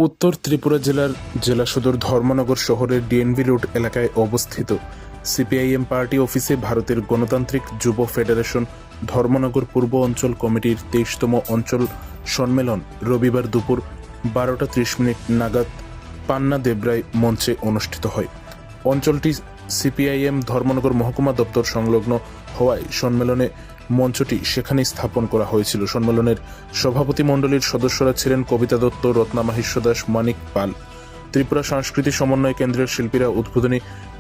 উত্তর ত্রিপুরা জেলার জেলা সদর ধর্মনগর শহরের ডিএনভি রোড এলাকায় অবস্থিত সিপিআইএম পার্টি অফিসে ভারতের গণতান্ত্রিক যুব ফেডারেশন ধর্মনগর পূর্ব অঞ্চল কমিটির ২৩তম অঞ্চল সম্মেলন রবিবার দুপুর ১২:৩০ নাগাদ পান্না দেবরায় মঞ্চে অনুষ্ঠিত হয়। অঞ্চলটি সিপিআইএম ধর্মনগর মহকুমা দপ্তর সংলগ্ন হওয়ায় সম্মেলনে মঞ্চটি সেখানেই স্থাপন করা হয়েছিল। সম্মেলনের সভাপতি মণ্ডলীর সদস্যরা ছিলেন কবিতা দত্ত, রত্না মাহিষ্য দাস, মানিক পাল। ত্রিপুরা সংস্কৃতি সমন্বয় কেন্দ্রের শিল্পীরা উদ্বোধনী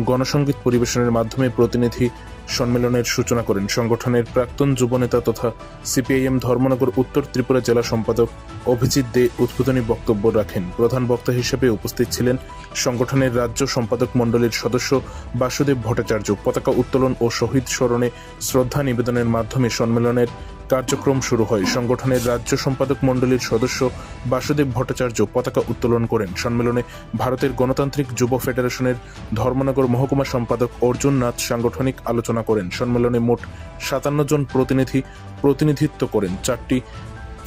গণসঙ্গীত পরিবেশনের মাধ্যমে প্রতিনিধি সম্মেলনের সূচনা করেন। সংগঠনের প্রাক্তন যুবনেতা তথা সিপিআইএম ধর্মনগর উত্তর ত্রিপুরা জেলা সম্পাদক অভিজিৎ দে উদ্বোধনী বক্তব্য রাখেন। প্রধান বক্তা হিসেবে উপস্থিত ছিলেন সংগঠনের রাজ্য সম্পাদক মণ্ডলীর সদস্য বাসুদেব ভট্টাচার্য। পতাকা উত্তোলন ও শহীদ স্মরণে শ্রদ্ধা নিবেদনের মাধ্যমে সম্মেলনের কার্যক্রম শুরু হয়। সংগঠনের রাজ্য সম্পাদক মণ্ডলীর সদস্য বাসুদেব ভট্টাচার্য পতাকা উত্তোলন করেন। সম্মেলনে ভারতের গণতান্ত্রিক যুব ফেডারেশনের ধর্মনগর মহকুমা সম্পাদক অর্জুন নাথ সাংগঠনিক আলোচনা করেন। সম্মেলনে মোট ৫৭ জন প্রতিনিধিত্ব করেন। ৪টি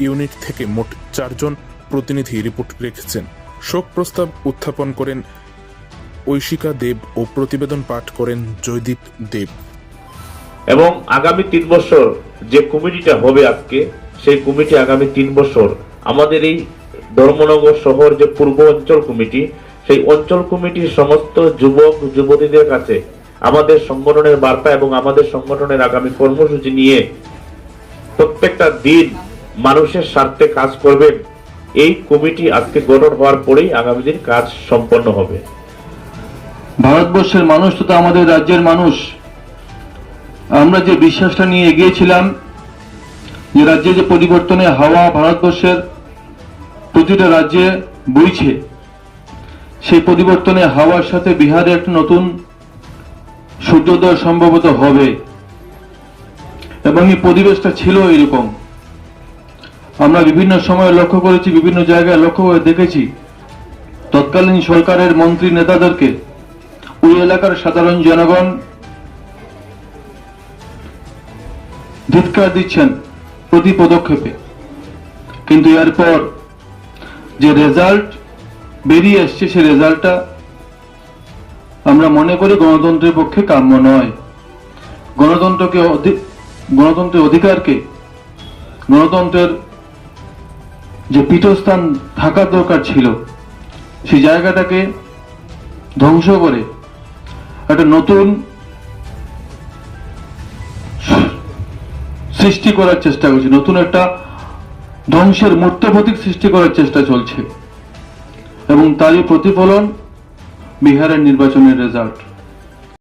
ইউনিট থেকে মোট ৪ জন প্রতিনিধি রিপোর্ট রেখেছেন। শোক প্রস্তাব উত্থাপন করেন ঐশিকা দেব ও প্রতিবেদন পাঠ করেন জয়দীপ দেব। এবং আগামী ৩ বছর যে কমিটিটা হবে আজকে, সেই কমিটি আগামী ৩ বছর আমাদের এই ধর্মনগর শহর যে পূর্ব অঞ্চল কমিটি, সেই অঞ্চল কমিটির সমস্ত যুবক যুবতীদের কাছে আমাদের সংগঠনের বার্তা এবং আমাদের সংগঠনের আগামী কর্মসূচি নিয়ে প্রত্যেকটা দিন মানুষের স্বার্থে কাজ করবেন। এই কমিটি আজকে গঠন হওয়ার পরেই আগামী দিন কাজ সম্পন্ন হবে। ভারতবর্ষের মানুষ তথা আমাদের রাজ্যের মানুষ, আমরা যে বিশ্বাসটা নিয়ে এগিয়েছিলাম যে রাজ্যে যে পরিবর্তনের হাওয়া ভারতবর্ষের প্রতিটা রাজ্যে বইছে, সেই পরিবর্তনের হাওয়ার সাথে বিহারে একটা নতুন সূর্যোদয় সম্ভবত হবে এবং এই পরিবেশটা ছিল এরকম। আমরা বিভিন্ন সময় লক্ষ্য করেছি, বিভিন্ন জায়গায় লক্ষ্য করে দেখেছি তৎকালীন সরকারের মন্ত্রী নেতাদেরকে ওই এলাকার সাধারণ জনগণ ধিক্কার দিচ্ছেন প্রতি পদক্ষেপে, কিন্তু এরপর যে রেজাল্ট বেরিয়ে আসছে সেই রেজাল্টটা আমরা মনে করি গণতন্ত্রের পক্ষে কাম্য নয়। গণতন্ত্রের অধিকারকে, গণতন্ত্রের যে পীঠস্থান থাকার দরকার ছিল, সেই জায়গাটাকে ধ্বংস করে একটা নতুন সৃষ্টি করার চেষ্টা করছে, নতুন একটা ধ্বংসের মূর্ত প্রতীক সৃষ্টি করার চেষ্টা চলছে এবং তারই প্রতিফলন বিহারের নির্বাচনের রেজাল্ট।